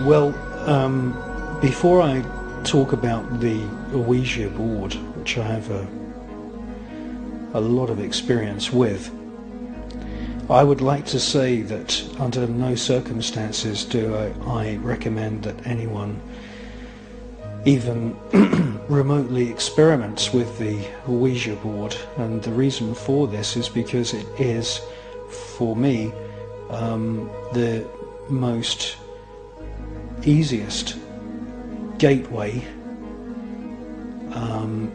Well, before I talk about the Ouija board, which I have a lot of experience with, I would like to say that under no circumstances do I recommend that anyone even remotely experiments with the Ouija board, and the reason for this is because it is, for me, the most easiest gateway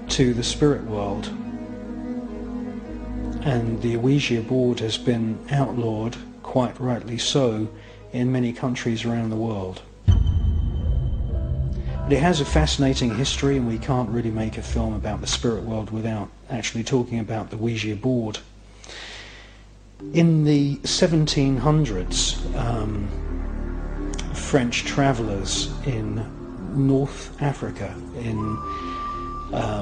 to the spirit world. And the Ouija board has been outlawed, quite rightly so, in many countries around the world. But it has a fascinating history, and we can't really make a film about the spirit world without actually talking about the Ouija board. In the 1700s, French travellers in North Africa, in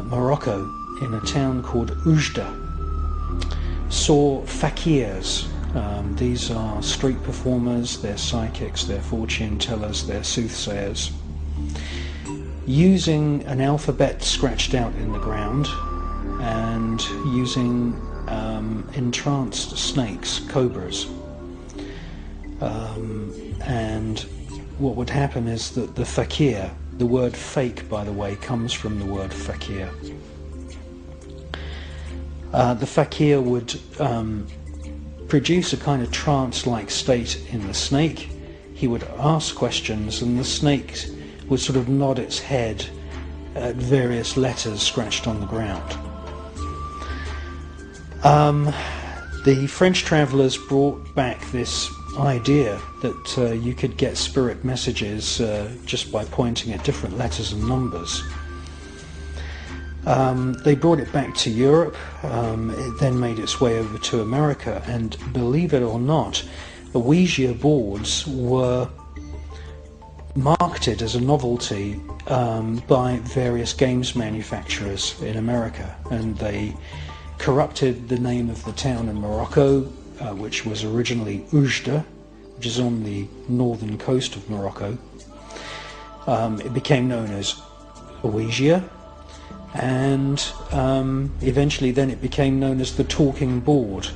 Morocco, in a town called Oujda, saw fakirs. These are street performers, they're psychics, they're fortune tellers, they're soothsayers, using an alphabet scratched out in the ground and using entranced snakes, cobras. And what would happen is that the fakir, the word fake, by the way, comes from the word fakir. The fakir would produce a kind of trance-like state in the snake. He would ask questions, and the snake would sort of nod its head at various letters scratched on the ground. The French travellers brought back this idea that you could get spirit messages just by pointing at different letters and numbers. They brought it back to Europe. It then made its way over to America, and believe it or not, the Ouija boards were marketed as a novelty by various games manufacturers in America, and they corrupted the name of the town in Morocco, which was originally Oujda, which is on the northern coast of Morocco. It became known as Ouija, and eventually then it became known as the talking board.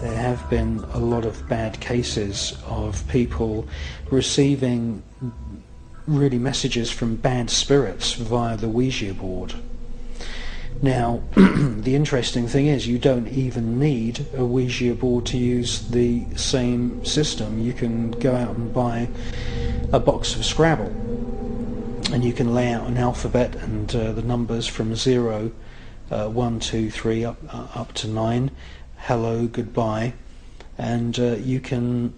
There have been a lot of bad cases of people receiving really messages from bad spirits via the Ouija board. Now, the interesting thing is you don't even need a Ouija board to use the same system. You can go out and buy a box of Scrabble, and you can lay out an alphabet and the numbers from 0, 1, 2, 3 up to 9, hello, goodbye, and you can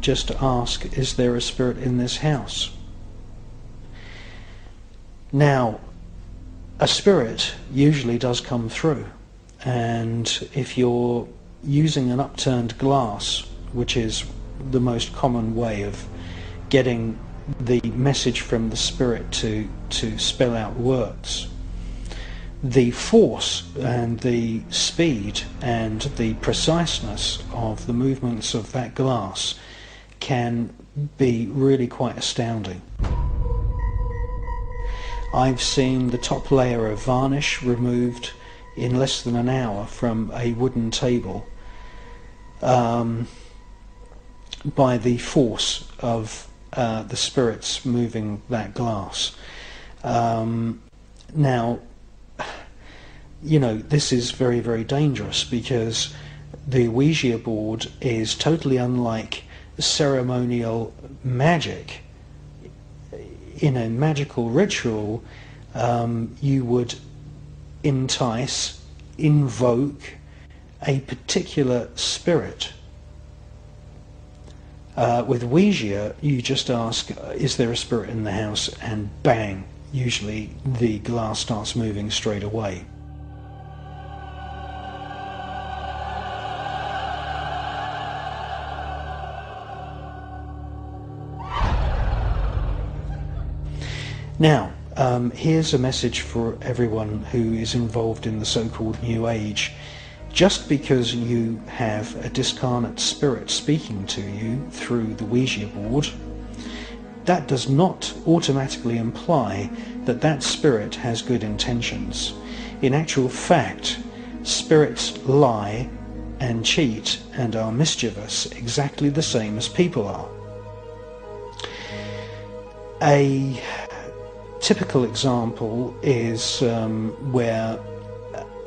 just ask, is there a spirit in this house? Now, a spirit usually does come through, and if you're using an upturned glass, which is the most common way of getting the message from the spirit to spell out words, the force and the speed and the preciseness of the movements of that glass can be really quite astounding. I've seen the top layer of varnish removed in less than an hour from a wooden table by the force of the spirits moving that glass. Now, you know, this is very, very dangerous, because the Ouija board is totally unlike ceremonial magic. In a magical ritual, you would entice, invoke a particular spirit. With Ouija, you just ask, is there a spirit in the house? And bang, usually the glass starts moving straight away. Now, here's a message for everyone who is involved in the so-called New Age. Just because you have a discarnate spirit speaking to you through the Ouija board, that does not automatically imply that that spirit has good intentions. In actual fact, spirits lie and cheat and are mischievous exactly the same as people are. A typical example is where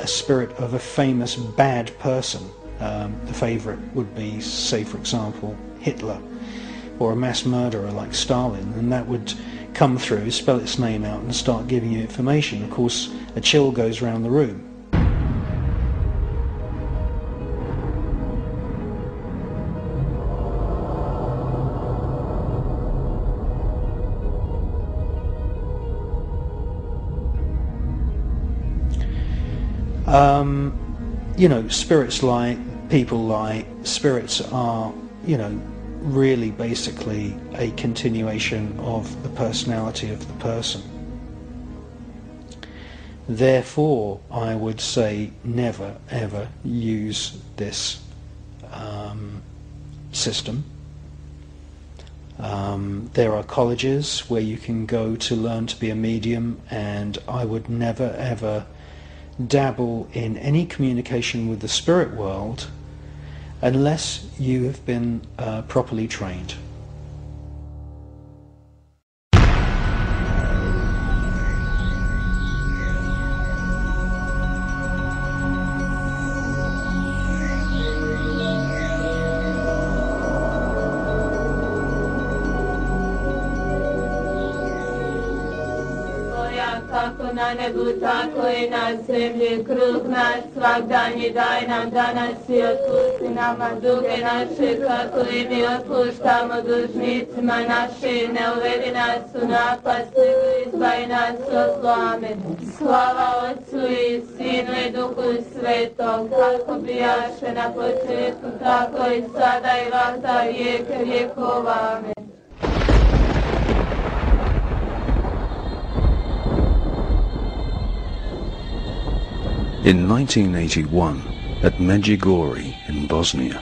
a spirit of a famous bad person, the favourite would be, say for example, Hitler, or a mass murderer like Stalin, and that would come through, spell its name out and start giving you information. Of course, a chill goes around the room. You know, spirits lie, people lie. Spirits are, you know, really basically a continuation of the personality of the person. Therefore, I would say never ever use this system. There are colleges where you can go to learn to be a medium, and I would never ever dabble in any communication with the spirit world unless you have been properly trained. Kako na nebu, tako i na zemlji, kruh naš svagdanji daj nam danas i otpusti nama duge naše, kako i mi otpuštamo dužnicima našim, ne uvedi nas u napast, nego izbavi nas od zla. Amen. Slava Otcu i Sinu i Duhu Svetom, kako bijaše na početku, tako i sada i vata vijeke vjekova. Amen. In 1981, at Medjugorje in Bosnia,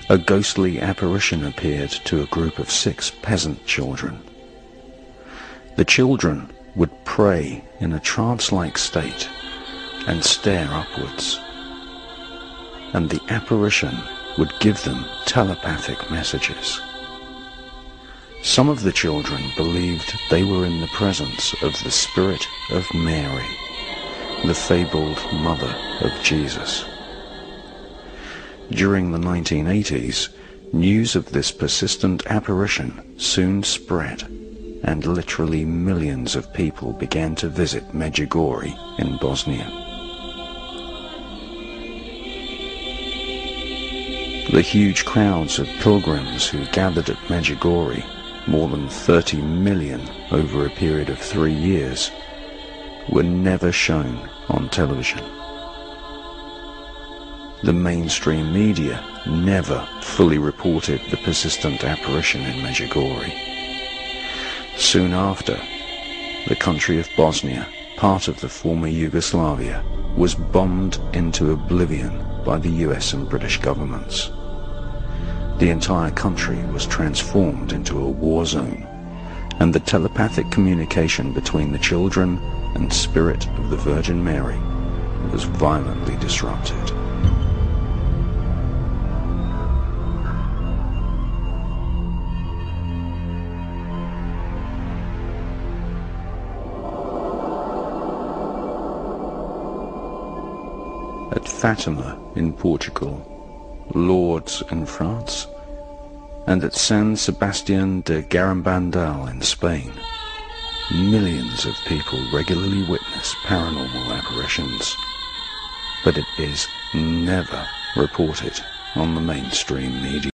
a ghostly apparition appeared to a group of 6 peasant children. The children would pray in a trance-like state and stare upwards, and the apparition would give them telepathic messages. Some of the children believed they were in the presence of the spirit of Mary, the fabled mother of Jesus. During the 1980s, news of this persistent apparition soon spread, and literally millions of people began to visit Medjugorje in Bosnia. The huge crowds of pilgrims who gathered at Medjugorje, more than 30 million over a period of 3 years, were never shown on television. The mainstream media never fully reported the persistent apparition in Medjugorje. Soon after, the country of Bosnia, part of the former Yugoslavia, was bombed into oblivion by the US and British governments. The entire country was transformed into a war zone, and the telepathic communication between the children and spirit of the Virgin Mary was violently disrupted. At Fatima in Portugal, Lourdes in France, and at San Sebastian de Garambandal in Spain, millions of people regularly witness paranormal apparitions, but it is never reported on the mainstream media.